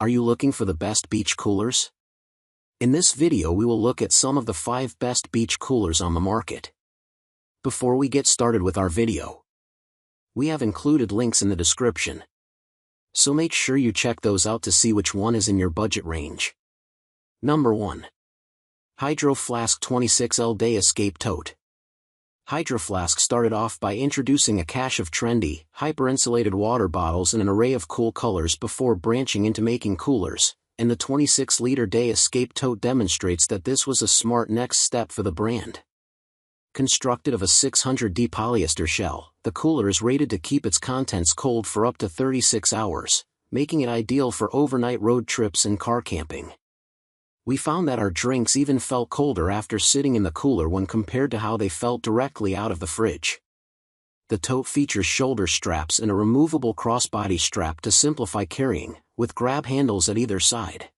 Are you looking for the best beach coolers? In this video we will look at some of the 5 best beach coolers on the market. Before we get started with our video, we have included links in the description, so make sure you check those out to see which one is in your budget range. Number 1. Hydro Flask 26L Day Escape Tote. Hydro Flask started off by introducing a cache of trendy, hyper-insulated water bottles in an array of cool colors before branching into making coolers, and the 26-liter Day Escape Tote demonstrates that this was a smart next step for the brand. Constructed of a 600D polyester shell, the cooler is rated to keep its contents cold for up to 36 hours, making it ideal for overnight road trips and car camping. We found that our drinks even felt colder after sitting in the cooler when compared to how they felt directly out of the fridge. The tote features shoulder straps and a removable crossbody strap to simplify carrying, with grab handles at either side.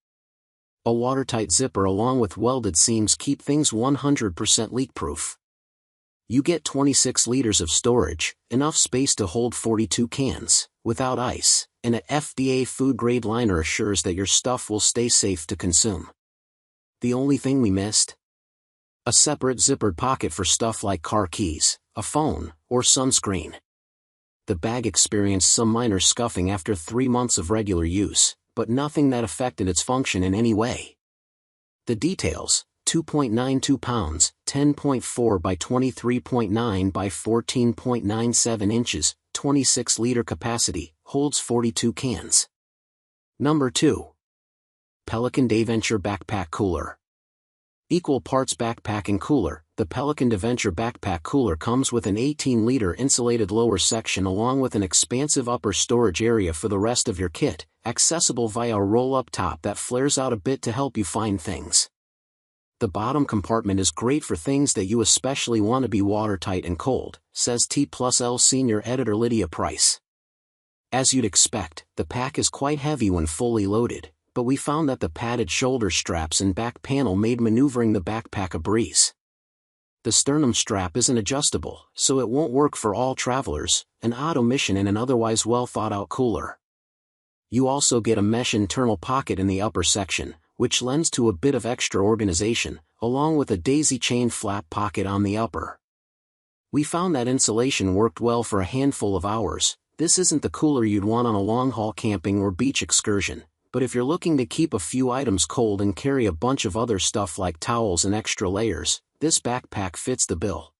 A watertight zipper along with welded seams keep things 100% leak-proof. You get 26 liters of storage, enough space to hold 42 cans, without ice, and a FDA food-grade liner assures that your stuff will stay safe to consume. The only thing we missed? A separate zippered pocket for stuff like car keys, a phone, or sunscreen. The bag experienced some minor scuffing after 3 months of regular use, but nothing that affected its function in any way. The details: 2.92 pounds, 10.4 by 23.9 by 14.97 inches, 26-liter capacity, holds 42 cans. Number 2. Pelican Dayventure Backpack Cooler. Equal parts backpack and cooler, the Pelican Dayventure Backpack Cooler comes with an 18-liter insulated lower section along with an expansive upper storage area for the rest of your kit, accessible via a roll-up top that flares out a bit to help you find things. The bottom compartment is great for things that you especially want to be watertight and cold, says T+L Senior Editor Lydia Price. As you'd expect, the pack is quite heavy when fully loaded, but we found that the padded shoulder straps and back panel made maneuvering the backpack a breeze. The sternum strap isn't adjustable, so it won't work for all travelers, an odd omission in an otherwise well-thought-out cooler. You also get a mesh internal pocket in the upper section, which lends to a bit of extra organization, along with a daisy-chain flap pocket on the upper. We found that insulation worked well for a handful of hours. This isn't the cooler you'd want on a long-haul camping or beach excursion, but if you're looking to keep a few items cold and carry a bunch of other stuff like towels and extra layers, this backpack fits the bill.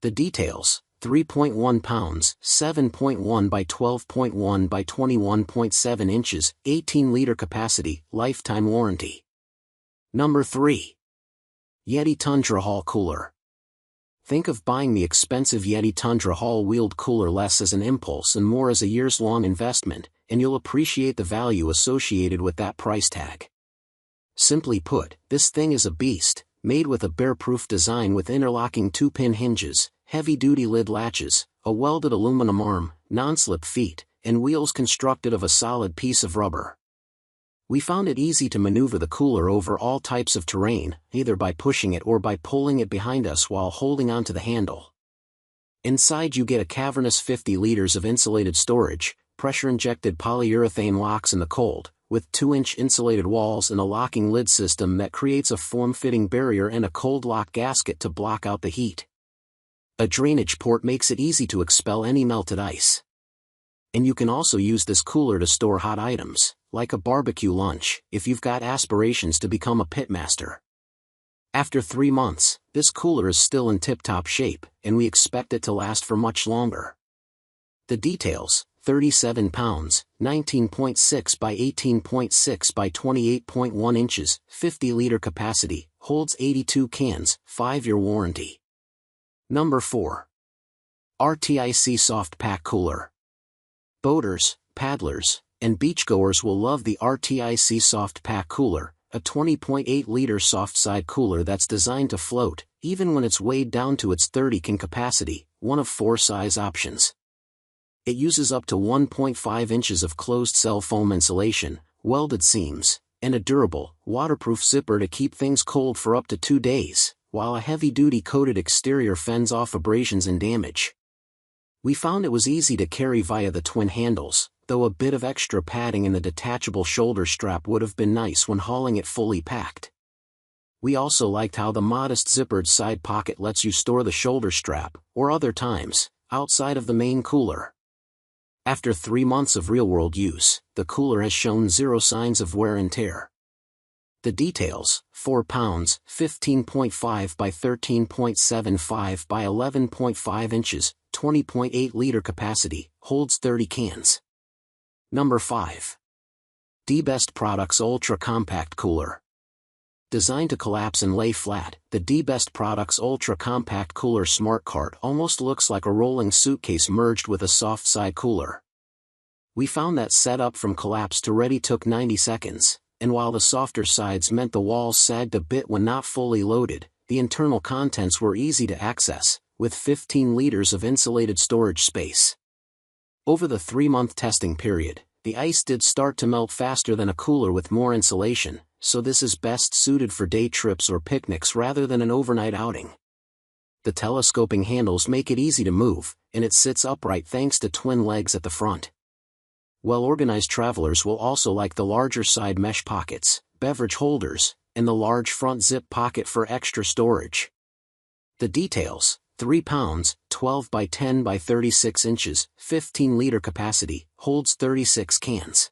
The details: 3.1 pounds, 7.1 by 12.1 by 21.7 inches, 18-liter capacity, lifetime warranty. Number 3. Yeti Tundra Haul Cooler. Think of buying the expensive Yeti Tundra Haul wheeled cooler less as an impulse and more as a years-long investment, and you'll appreciate the value associated with that price tag. Simply put, this thing is a beast, made with a bear-proof design with interlocking 2-pin hinges, heavy-duty lid latches, a welded aluminum arm, non-slip feet, and wheels constructed of a solid piece of rubber. We found it easy to maneuver the cooler over all types of terrain, either by pushing it or by pulling it behind us while holding onto the handle. Inside you get a cavernous 50 liters of insulated storage, pressure-injected polyurethane locks in the cold, with 2-inch insulated walls and a locking lid system that creates a form-fitting barrier and a cold lock gasket to block out the heat. A drainage port makes it easy to expel any melted ice. And you can also use this cooler to store hot items, like a barbecue lunch, if you've got aspirations to become a pitmaster. After 3 months, this cooler is still in tip-top shape, and we expect it to last for much longer. The details: 37 pounds, 19.6 by 18.6 by 28.1 inches, 50-liter capacity, holds 82 cans, 5-year warranty. Number 4. RTIC Soft Pack Cooler. Boaters, paddlers, and beachgoers will love the RTIC Soft Pack Cooler, a 20.8-liter soft-side cooler that's designed to float, even when it's weighed down to its 30-can capacity, one of 4 size options. It uses up to 1.5 inches of closed-cell foam insulation, welded seams, and a durable, waterproof zipper to keep things cold for up to 2 days, while a heavy-duty coated exterior fends off abrasions and damage. We found it was easy to carry via the twin handles, though a bit of extra padding in the detachable shoulder strap would have been nice when hauling it fully packed. We also liked how the modest zippered side pocket lets you store the shoulder strap, or other times, outside of the main cooler. After 3 months of real-world use, the cooler has shown zero signs of wear and tear. The details: 4 pounds, 15.5 by 13.75 by 11.5 inches, 20.8 liter capacity, holds 30 cans. Number 5. dbest Products Ultra Compact Cooler. Designed to collapse and lay flat, the dbest Products Ultra Compact Cooler Smart Cart almost looks like a rolling suitcase merged with a soft side cooler. We found that setup from collapse to ready took 90 seconds, and while the softer sides meant the walls sagged a bit when not fully loaded, the internal contents were easy to access, with 15 liters of insulated storage space. Over the 3-month testing period, the ice did start to melt faster than a cooler with more insulation, so this is best suited for day trips or picnics rather than an overnight outing. The telescoping handles make it easy to move, and it sits upright thanks to twin legs at the front. Well-organized travelers will also like the larger side mesh pockets, beverage holders, and the large front zip pocket for extra storage. The details: 3 pounds, 12 by 10 by 36 inches, 15 liter capacity, holds 36 cans.